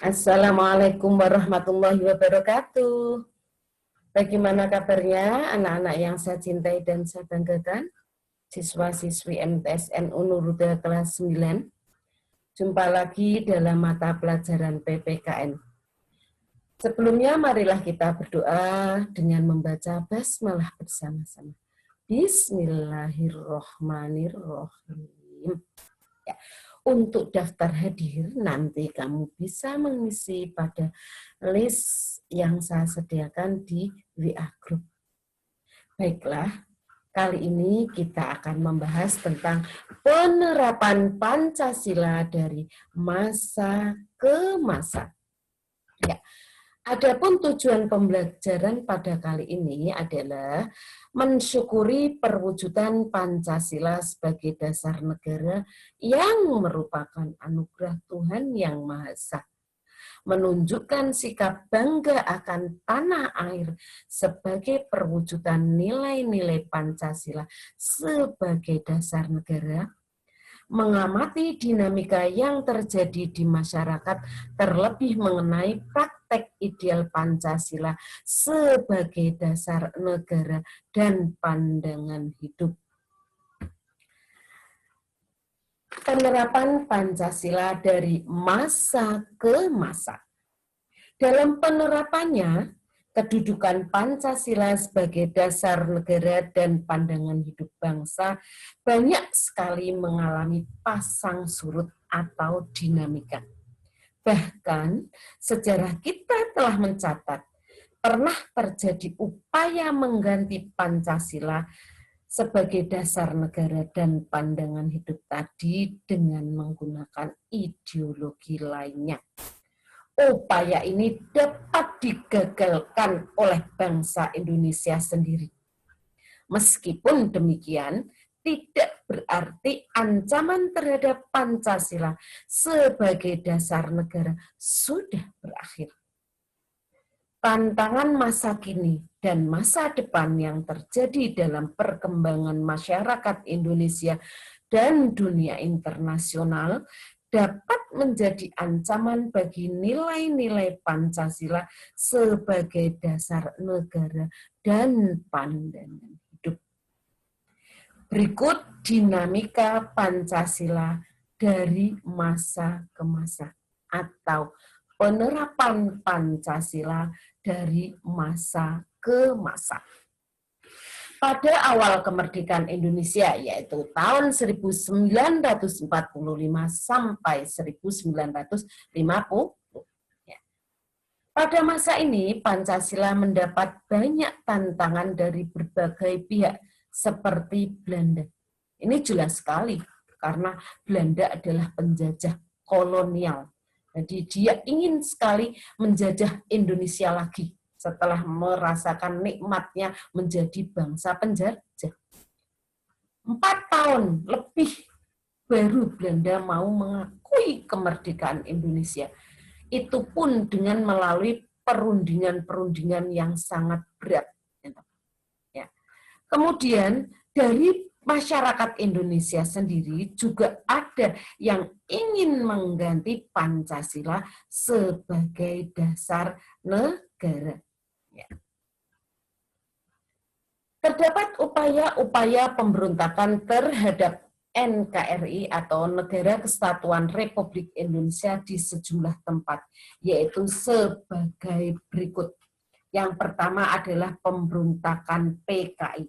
Assalamualaikum warahmatullahi wabarakatuh. Bagaimana kabarnya anak-anak yang saya cintai dan saya banggakan? Siswa-siswi MTSN Unuruda kelas 9. Jumpa lagi dalam mata pelajaran PPKN. Sebelumnya marilah kita berdoa dengan membaca basmalah bersama-sama. Bismillahirrohmanirrohim. Ya. Untuk daftar hadir, nanti kamu bisa mengisi pada list yang saya sediakan di WA Group. Baiklah, kali ini kita akan membahas tentang penerapan Pancasila dari masa ke masa. Ya. Adapun tujuan pembelajaran pada kali ini adalah mensyukuri perwujudan Pancasila sebagai dasar negara yang merupakan anugerah Tuhan Yang Maha Esa, menunjukkan sikap bangga akan tanah air sebagai perwujudan nilai-nilai Pancasila sebagai dasar negara, mengamati dinamika yang terjadi di masyarakat, terlebih mengenai praktek ideal Pancasila sebagai dasar negara dan pandangan hidup. Penerapan Pancasila dari masa ke masa. Dalam penerapannya, kedudukan Pancasila sebagai dasar negara dan pandangan hidup bangsa banyak sekali mengalami pasang surut atau dinamika. Bahkan sejarah kita telah mencatat pernah terjadi upaya mengganti Pancasila sebagai dasar negara dan pandangan hidup tadi dengan menggunakan ideologi lainnya. Upaya ini dapat digagalkan oleh bangsa Indonesia sendiri. Meskipun demikian, tidak berarti ancaman terhadap Pancasila sebagai dasar negara sudah berakhir. Tantangan masa kini dan masa depan yang terjadi dalam perkembangan masyarakat Indonesia dan dunia internasional dapat menjadi ancaman bagi nilai-nilai Pancasila sebagai dasar negara dan pandangan hidup. Berikut dinamika Pancasila dari masa ke masa atau penerapan Pancasila dari masa ke masa. Pada awal kemerdekaan Indonesia, yaitu tahun 1945 sampai 1950, pada masa ini Pancasila mendapat banyak tantangan dari berbagai pihak seperti Belanda. Ini jelas sekali, karena Belanda adalah penjajah kolonial. Jadi dia ingin sekali menjajah Indonesia lagi setelah merasakan nikmatnya menjadi bangsa penjajah. 4 tahun lebih baru Belanda mau mengakui kemerdekaan Indonesia. Itu pun dengan melalui perundingan-perundingan yang sangat berat. Ya. Kemudian dari masyarakat Indonesia sendiri juga ada yang ingin mengganti Pancasila sebagai dasar negara. Ya. Terdapat upaya-upaya pemberontakan terhadap NKRI atau Negara Kesatuan Republik Indonesia di sejumlah tempat, yaitu sebagai berikut. Yang pertama adalah pemberontakan PKI.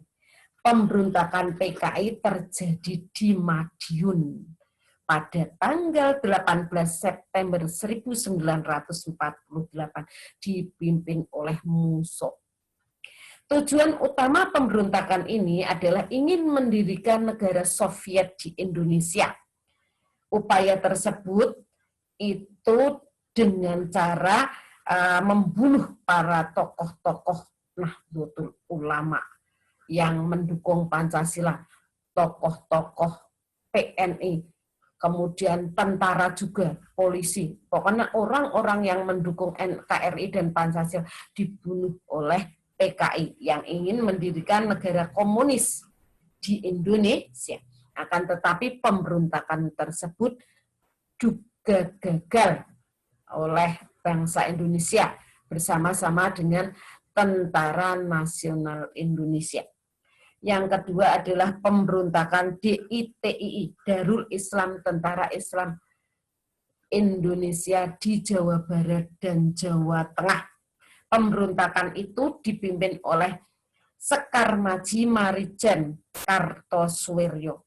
Pemberontakan PKI terjadi di Madiun pada tanggal 18 September 1948 dipimpin oleh Musso. Tujuan utama pemberontakan ini adalah ingin mendirikan negara Soviet di Indonesia. Upaya tersebut itu dengan cara membunuh para tokoh-tokoh Nahdlatul Ulama yang mendukung Pancasila, tokoh-tokoh PNI, kemudian tentara juga, polisi. Pokoknya orang-orang yang mendukung NKRI dan Pancasila dibunuh oleh PKI yang ingin mendirikan negara komunis di Indonesia. Akan tetapi pemberontakan tersebut juga gagal oleh bangsa Indonesia bersama-sama dengan Tentara Nasional Indonesia. Yang kedua adalah pemberontakan DITII, Darul Islam Tentara Islam Indonesia di Jawa Barat dan Jawa Tengah. Pemberontakan itu dipimpin oleh Sekar Maji Marijan Kartosuwiryo.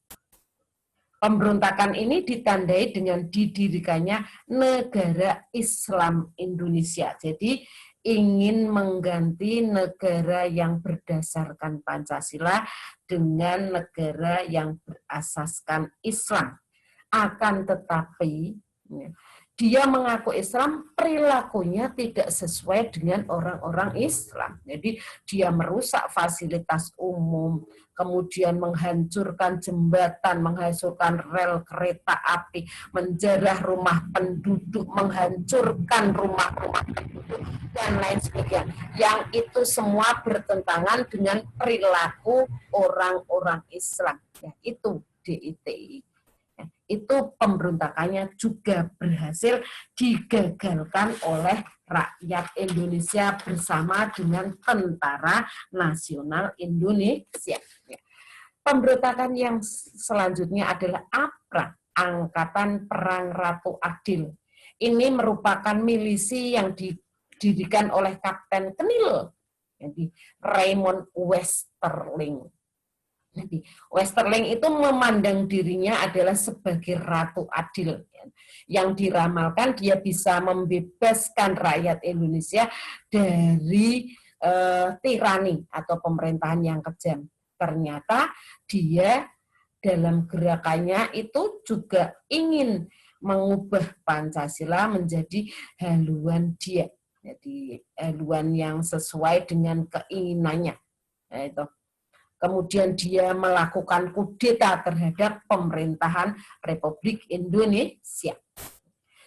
Pemberontakan ini ditandai dengan didirikannya Negara Islam Indonesia. Jadi ingin mengganti negara yang berdasarkan Pancasila dengan negara yang berasaskan Islam. Akan tetapi dia mengaku Islam, perilakunya tidak sesuai dengan orang-orang Islam. Jadi dia merusak fasilitas umum, kemudian menghancurkan jembatan, menghancurkan rel kereta api, menjarah rumah penduduk, menghancurkan rumah-rumah penduduk, dan lain sebagainya. Yang itu semua bertentangan dengan perilaku orang-orang Islam. Ya, itu DITI. Itu pemberontakannya juga berhasil digagalkan oleh rakyat Indonesia bersama dengan Tentara Nasional Indonesia. Pemberontakan yang selanjutnya adalah APRA, Angkatan Perang Ratu Adil. Ini merupakan milisi yang didirikan oleh Kapten Kenil, jadi Raymond Westerling. Jadi Westerling itu memandang dirinya adalah sebagai Ratu Adil, yang diramalkan dia bisa membebaskan rakyat Indonesia dari tirani atau pemerintahan yang kejam. Ternyata dia dalam gerakannya itu juga ingin mengubah Pancasila menjadi haluan dia. Jadi haluan yang sesuai dengan keinginannya. Itu. Kemudian dia melakukan kudeta terhadap pemerintahan Republik Indonesia.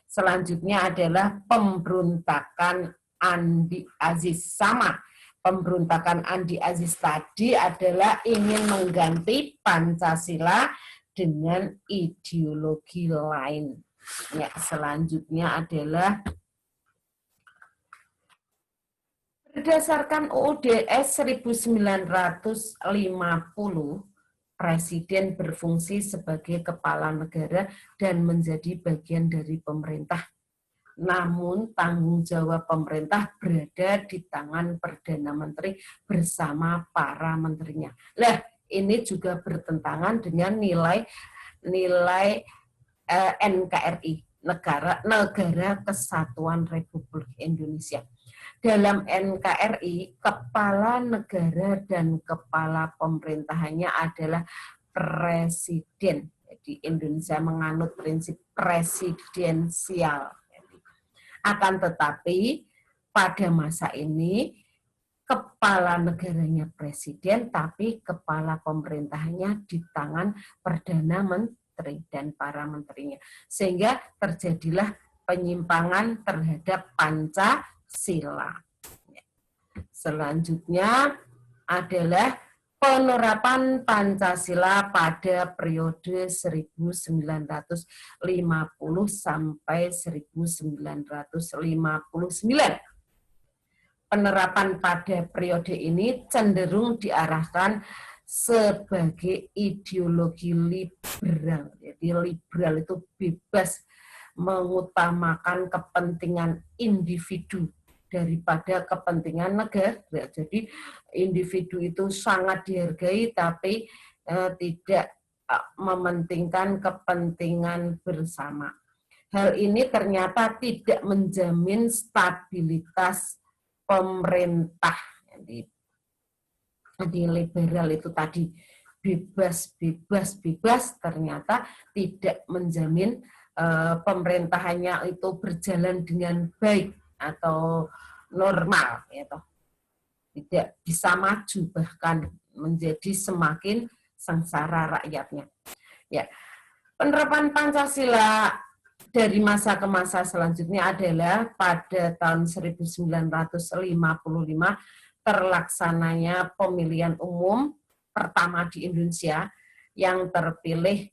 Selanjutnya adalah pemberontakan Andi Aziz. Sama, pemberontakan Andi Aziz tadi adalah ingin mengganti Pancasila dengan ideologi lain. Ya, selanjutnya adalah berdasarkan UUDS 1950, Presiden berfungsi sebagai kepala negara dan menjadi bagian dari pemerintah. Namun tanggung jawab pemerintah berada di tangan Perdana Menteri bersama para menterinya. Lah, ini juga bertentangan dengan nilai NKRI, Negara Kesatuan Republik Indonesia. Dalam NKRI, kepala negara dan kepala pemerintahannya adalah presiden. Jadi Indonesia menganut prinsip presidensial. Akan tetapi pada masa ini kepala negaranya presiden, tapi kepala pemerintahannya di tangan Perdana Menteri dan para menterinya. Sehingga terjadilah penyimpangan terhadap Pancasila. Selanjutnya adalah penerapan Pancasila pada periode 1950 sampai 1959. Penerapan pada periode ini cenderung diarahkan sebagai ideologi liberal. Jadi liberal itu bebas, mengutamakan kepentingan individu daripada kepentingan negara. Jadi individu itu sangat dihargai, tapi tidak mementingkan kepentingan bersama. Hal ini ternyata tidak menjamin stabilitas pemerintah. Jadi liberal itu tadi bebas, ternyata tidak menjamin pemerintahannya itu berjalan dengan baik atau normal, gitu. Tidak bisa maju, bahkan menjadi semakin sengsara rakyatnya. Ya, penerapan Pancasila dari masa ke masa selanjutnya adalah pada tahun 1955 terlaksananya pemilihan umum pertama di Indonesia yang terpilih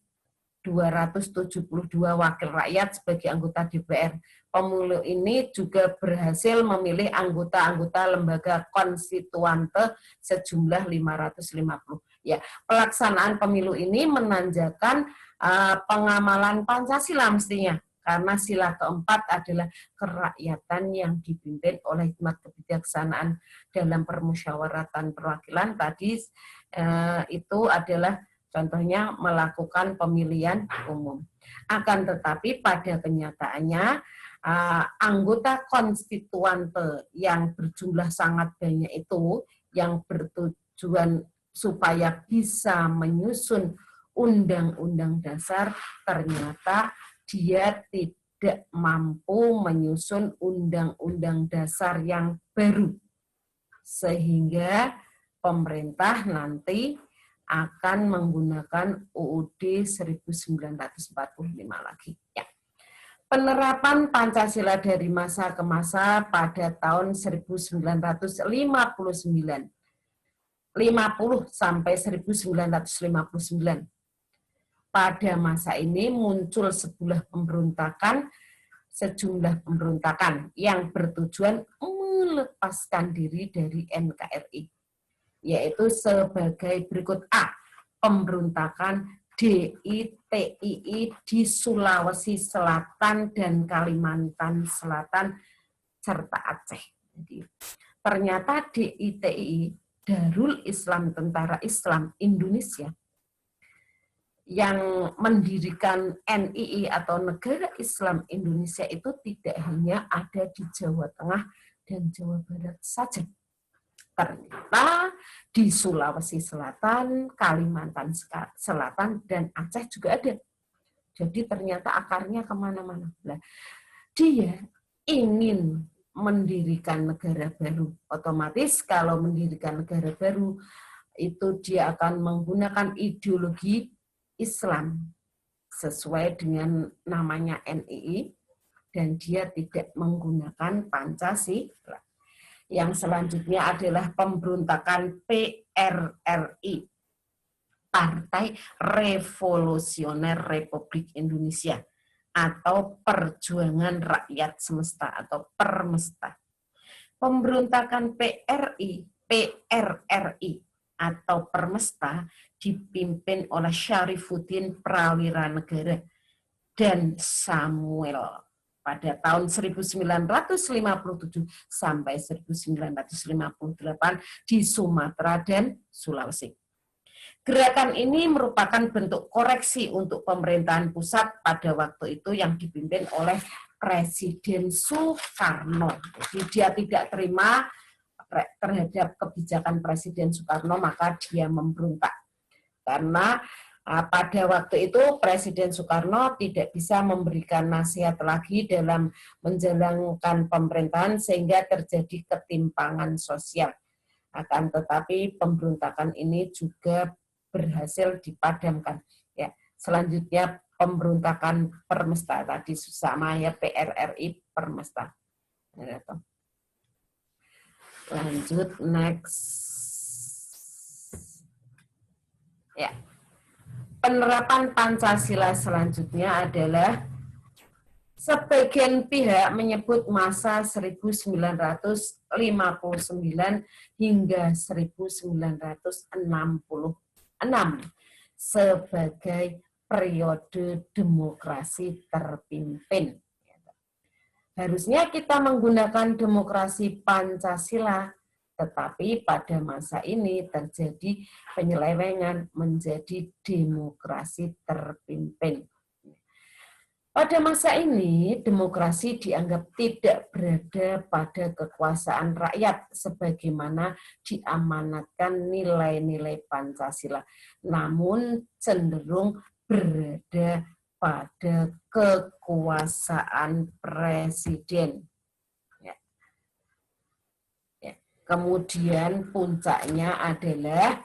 272 wakil rakyat sebagai anggota DPR. Pemilu ini juga berhasil memilih anggota-anggota lembaga konstituante sejumlah 550. Ya, pelaksanaan pemilu ini menandakan pengamalan Pancasila mestinya, karena sila keempat adalah kerakyatan yang dipimpin oleh hikmat kebijaksanaan dalam permusyawaratan perwakilan. Tadi itu adalah contohnya melakukan pemilihan umum. Akan tetapi pada kenyataannya anggota konstituante yang berjumlah sangat banyak itu yang bertujuan supaya bisa menyusun undang-undang dasar, ternyata dia tidak mampu menyusun undang-undang dasar yang baru. Sehingga pemerintah nanti akan menggunakan UUD 1945 lagi. Ya. Penerapan Pancasila dari masa ke masa pada tahun 1950 sampai 1959. Pada masa ini muncul sejumlah pemberontakan yang bertujuan melepaskan diri dari NKRI, yaitu sebagai berikut: A. Pemberontakan DITII di Sulawesi Selatan dan Kalimantan Selatan serta Aceh. Jadi, ternyata DITII, Darul Islam Tentara Islam Indonesia, yang mendirikan NII atau Negara Islam Indonesia itu tidak hanya ada di Jawa Tengah dan Jawa Barat saja. Ternyata di Sulawesi Selatan, Kalimantan Selatan, dan Aceh juga ada. Jadi ternyata akarnya kemana-mana. Nah, dia ingin mendirikan negara baru. Otomatis kalau mendirikan negara baru, itu dia akan menggunakan ideologi Islam sesuai dengan namanya NII, dan dia tidak menggunakan Pancasila. Yang selanjutnya adalah pemberontakan PRRI, Partai Revolusioner Republik Indonesia, atau Perjuangan Rakyat Semesta atau Permesta. Pemberontakan PRRI atau Permesta dipimpin oleh Syarifuddin Prawira Negara dan Samuel pada tahun 1957 sampai 1958 di Sumatera dan Sulawesi. Gerakan ini merupakan bentuk koreksi untuk pemerintahan pusat pada waktu itu yang dipimpin oleh Presiden Soekarno. Jadi dia tidak terima terhadap kebijakan Presiden Soekarno, maka dia memberontak. Karena pada waktu itu Presiden Soekarno tidak bisa memberikan nasihat lagi dalam menjalankan pemerintahan sehingga terjadi ketimpangan sosial. Akan tetapi pemberontakan ini juga berhasil dipadamkan. Ya, selanjutnya pemberontakan Permesta tadi sama ya, PRRI Permesta. Lanjut next. Ya. Penerapan Pancasila selanjutnya adalah sebagian pihak menyebut masa 1959 hingga 1966 sebagai periode demokrasi terpimpin. Harusnya kita menggunakan demokrasi Pancasila, tetapi pada masa ini terjadi penyelewengan menjadi demokrasi terpimpin. Pada masa ini, demokrasi dianggap tidak berada pada kekuasaan rakyat sebagaimana diamanatkan nilai-nilai Pancasila, namun cenderung berada pada kekuasaan presiden. Kemudian puncaknya adalah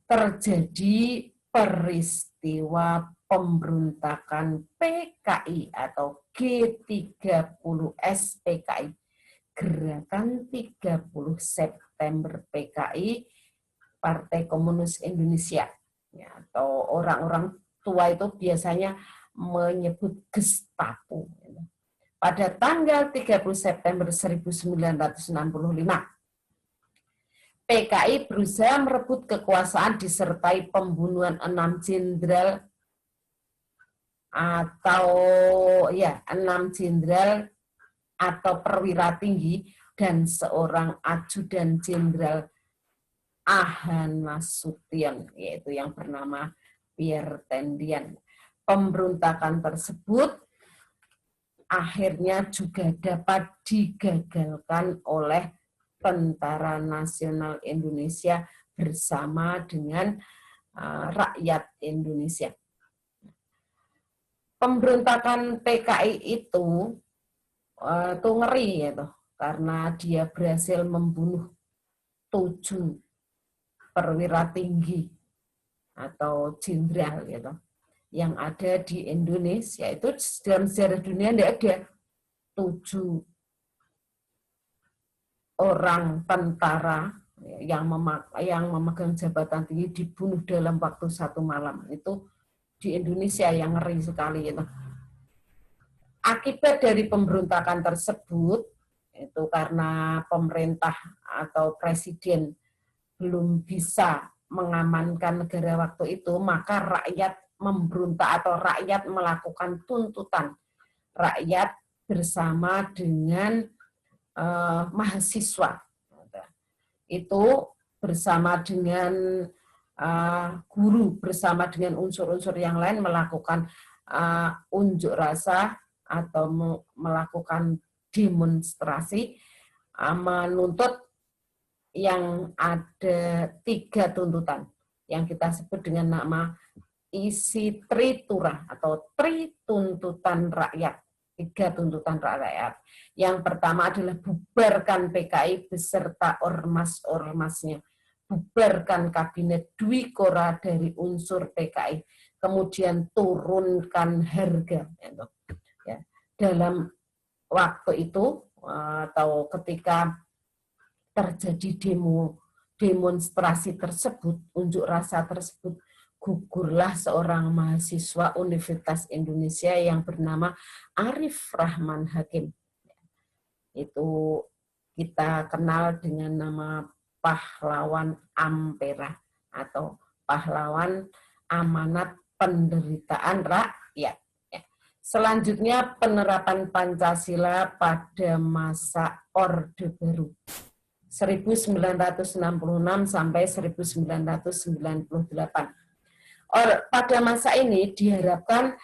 terjadi peristiwa pemberontakan PKI atau G30S PKI, Gerakan 30 September PKI, Partai Komunis Indonesia, ya, atau orang-orang tua itu biasanya menyebut Gestapo. Pada tanggal 30 September 1965, PKI berusaha merebut kekuasaan disertai pembunuhan 6 jenderal atau perwira tinggi dan seorang ajudan jenderal Ahan Nasution, yaitu yang bernama Pierre Tendian. Pemberontakan tersebut akhirnya juga dapat digagalkan oleh Tentara Nasional Indonesia bersama dengan rakyat Indonesia. Pemberontakan PKI itu ngeri ya, karena dia berhasil membunuh 7 perwira tinggi atau jenderal gitu yang ada di Indonesia. Itu dalam sejarah dunia tidak ada 7 orang tentara yang memegang jabatan tinggi dibunuh dalam waktu 1 malam. Itu di Indonesia yang ngeri sekali gitu. Akibat dari pemberontakan tersebut itu karena pemerintah atau presiden belum bisa mengamankan negara waktu itu, maka rakyat memberontak atau rakyat melakukan tuntutan. Rakyat bersama dengan mahasiswa. Itu bersama dengan guru, bersama dengan unsur-unsur yang lain melakukan unjuk rasa atau melakukan demonstrasi, menuntut yang ada 3 tuntutan yang kita sebut dengan nama isi tritura atau trituntutan rakyat. 3 tuntutan rakyat. Yang pertama adalah bubarkan PKI beserta ormas-ormasnya, bubarkan kabinet Dwi Kora dari unsur PKI, kemudian turunkan harga. Ya. Dalam waktu itu atau ketika terjadi demonstrasi tersebut, unjuk rasa tersebut, gugurlah seorang mahasiswa Universitas Indonesia yang bernama Arif Rahman Hakim. Itu kita kenal dengan nama pahlawan Ampera atau pahlawan amanat penderitaan rakyat. Selanjutnya penerapan Pancasila pada masa Orde Baru 1966 sampai 1998. Pada masa ini diharapkan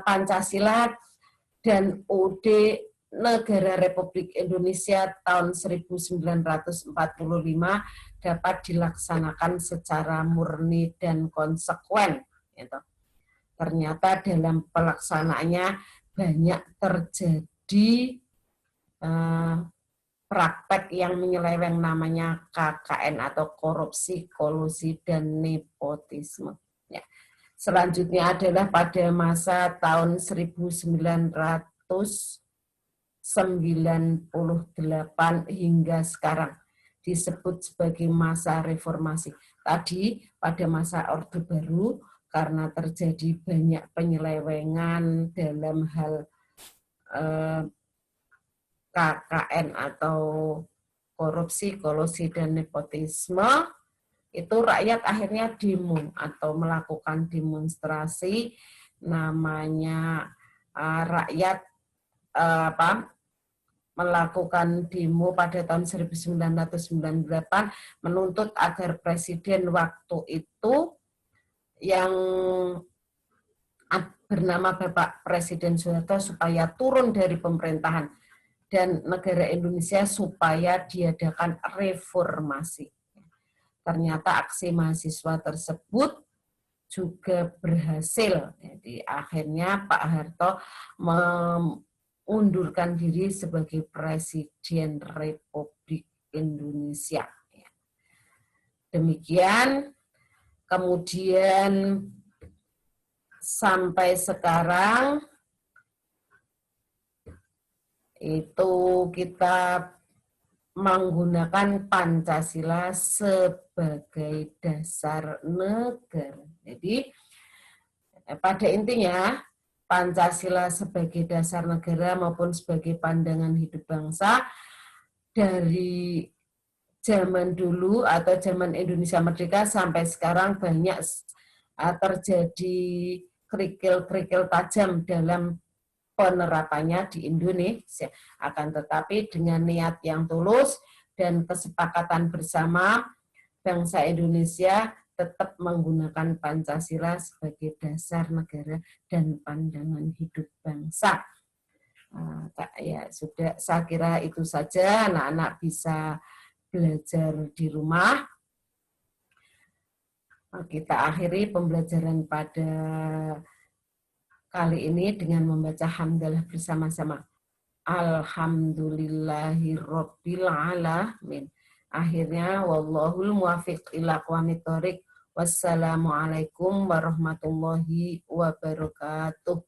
Pancasila dan UUD Negara Republik Indonesia tahun 1945 dapat dilaksanakan secara murni dan konsekuen. Ternyata dalam pelaksanaannya banyak terjadi praktek yang menyeleweng namanya KKN atau korupsi, kolusi, dan nepotisme. Ya. Selanjutnya adalah pada masa tahun 1998 hingga sekarang disebut sebagai masa reformasi. Tadi pada masa Orde Baru karena terjadi banyak penyelewengan dalam hal KKN atau korupsi, kolusi, dan nepotisme, itu rakyat akhirnya demo atau melakukan demonstrasi, namanya rakyat melakukan demo pada tahun 1998 menuntut agar presiden waktu itu yang bernama Bapak Presiden Soeharto supaya turun dari pemerintahan dan negara Indonesia supaya diadakan reformasi. Ternyata aksi mahasiswa tersebut juga berhasil. Jadi akhirnya Pak Harto mengundurkan diri sebagai Presiden Republik Indonesia. Demikian. Kemudian sampai sekarang itu kita menggunakan Pancasila sebagai dasar negara. Jadi Pada intinya, Pancasila sebagai dasar negara maupun sebagai pandangan hidup bangsa dari zaman dulu atau zaman Indonesia Merdeka sampai sekarang banyak terjadi kerikil-kerikil tajam dalam penerapannya di Indonesia. Akan tetapi dengan niat yang tulus dan kesepakatan bersama, bangsa Indonesia tetap menggunakan Pancasila sebagai dasar negara dan pandangan hidup bangsa. Ya sudah, saya kira itu saja. Anak-anak bisa belajar di rumah. Kita akhiri pembelajaran pada kali ini dengan membaca hamdalah bersama-sama. Alhamdulillahirabbil alamin. Akhirnya wallahul muwaffiq ila aqwamit thoriq. Wassalamualaikum warahmatullahi wabarakatuh.